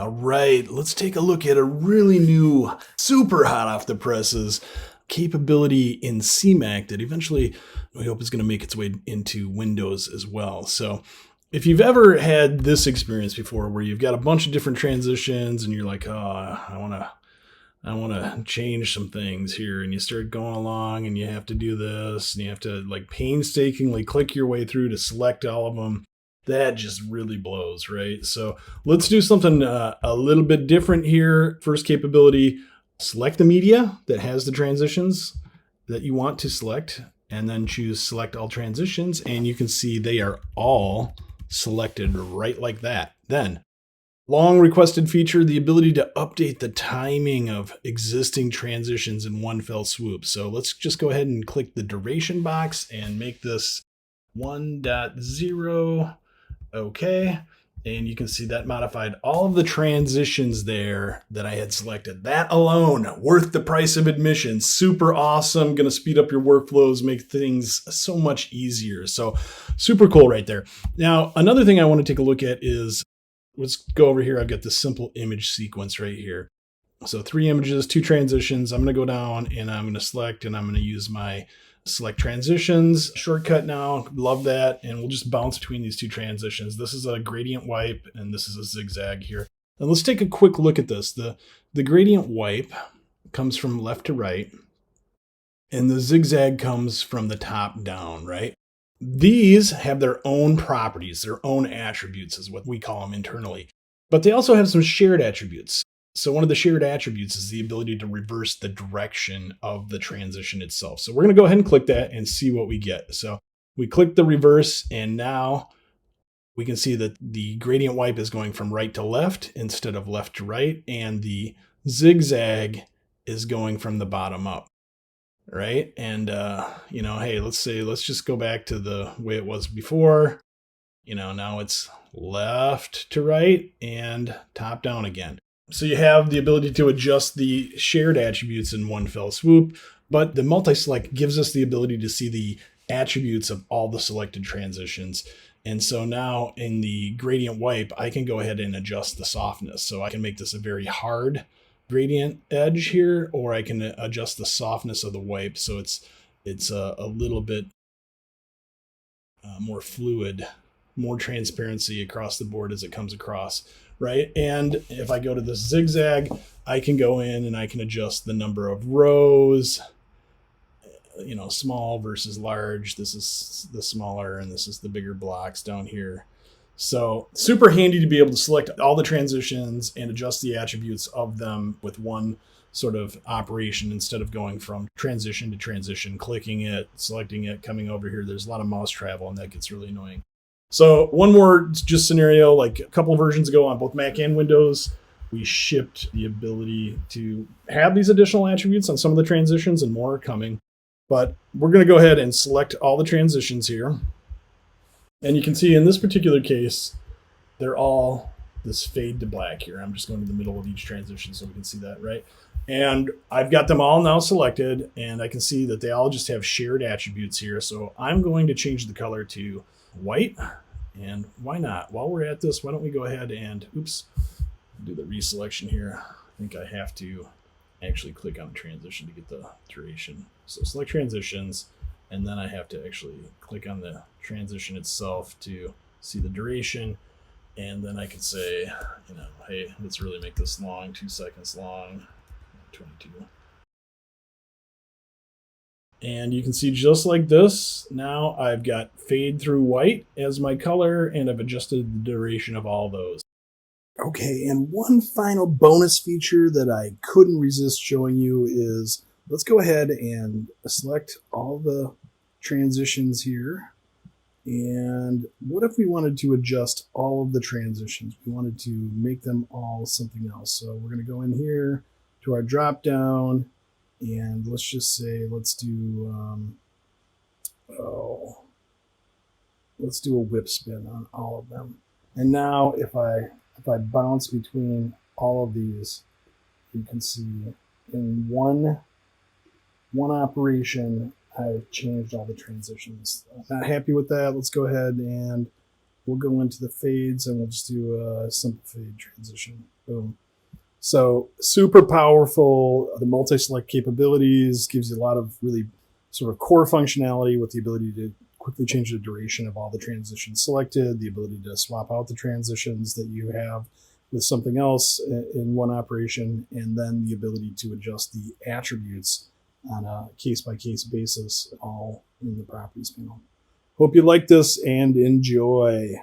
All right, let's take a look at a really new, super hot off the presses capability in CMake that eventually we hope is going to make its way into Windows as well. So, if you've ever had this experience before where you've got a bunch of different transitions and you're like, oh, I want to change some things here, and you start going along and you have to do this and you have to like painstakingly click your way through to select all of them. That just really blows, right? So let's do something a little bit different here. First capability, select the media that has the transitions that you want to select, and then choose select all transitions, and you can see they are all selected right like that. Then long requested feature, the ability to update the timing of existing transitions in one fell swoop. So let's just go ahead and click the duration box and make this 1.0. Okay. And you can see that modified all of the transitions there that I had selected. That alone, worth the price of admission. Super awesome. Going to speed up your workflows, make things so much easier. So super cool right there. Now, another thing I want to take a look at is, let's go over here. I've got this simple image sequence right here. So 3 images, 2 transitions. I'm going to go down and I'm going to select, and I'm going to use my select transitions shortcut now. Love that. And we'll just bounce between these 2 transitions. This is a gradient wipe and this is a zigzag here. And let's take a quick look at this. The gradient wipe comes from left to right, and the zigzag comes from the top down, right? These have their own properties, their own attributes is what we call them internally. But they also have some shared attributes. So one of the shared attributes is the ability to reverse the direction of the transition itself. So we're going to go ahead and click that and see what we get. So we click the reverse, and now we can see that the gradient wipe is going from right to left instead of left to right, and the zigzag is going from the bottom up. Right. And, hey, let's just go back to the way it was before. Now it's left to right and top down again. So you have the ability to adjust the shared attributes in one fell swoop, but the multi-select gives us the ability to see the attributes of all the selected transitions. And so now in the gradient wipe, I can go ahead and adjust the softness. So I can make this a very hard gradient edge here, or I can adjust the softness of the wipe so it's a little bit more fluid, more transparency across the board as it comes across, right? And if I go to the zigzag, I can go in and I can adjust the number of rows, small versus large. This is the smaller and this is the bigger blocks down here. So super handy to be able to select all the transitions and adjust the attributes of them with one sort of operation instead of going from transition to transition, clicking it, selecting it, coming over here. There's a lot of mouse travel and that gets really annoying. So one more just scenario, like a couple of versions ago on both Mac and Windows, we shipped the ability to have these additional attributes on some of the transitions, and more are coming. But we're going to go ahead and select all the transitions here. And you can see in this particular case, they're all this fade to black here. I'm just going to the middle of each transition so we can see that, right? And I've got them all now selected, and I can see that they all just have shared attributes here. So I'm going to change the color to white. And why not? While we're at this, why don't we go ahead and, do the reselection here. I think I have to actually click on transition to get the duration. So select transitions, and then I have to actually click on the transition itself to see the duration. And then I can say, hey, let's really make this long, 2 seconds long, 22. And you can see just like this, now I've got fade through white as my color, and I've adjusted the duration of all those. Okay, and one final bonus feature that I couldn't resist showing you is, let's go ahead and select all the transitions here. And what if we wanted to adjust all of the transitions? We wanted to make them all something else. So we're going to go in here to our drop down, and let's just say, let's do a whip spin on all of them. And now if I bounce between all of these, you can see in one operation, I've changed all the transitions. Not happy with that. Let's go ahead and we'll go into the fades and we'll just do a simple fade transition. Boom. So super powerful. The multi-select capabilities gives you a lot of really sort of core functionality with the ability to quickly change the duration of all the transitions selected, the ability to swap out the transitions that you have with something else in one operation, and then the ability to adjust the attributes on a case-by-case basis, all in the properties panel. Hope you like this and enjoy.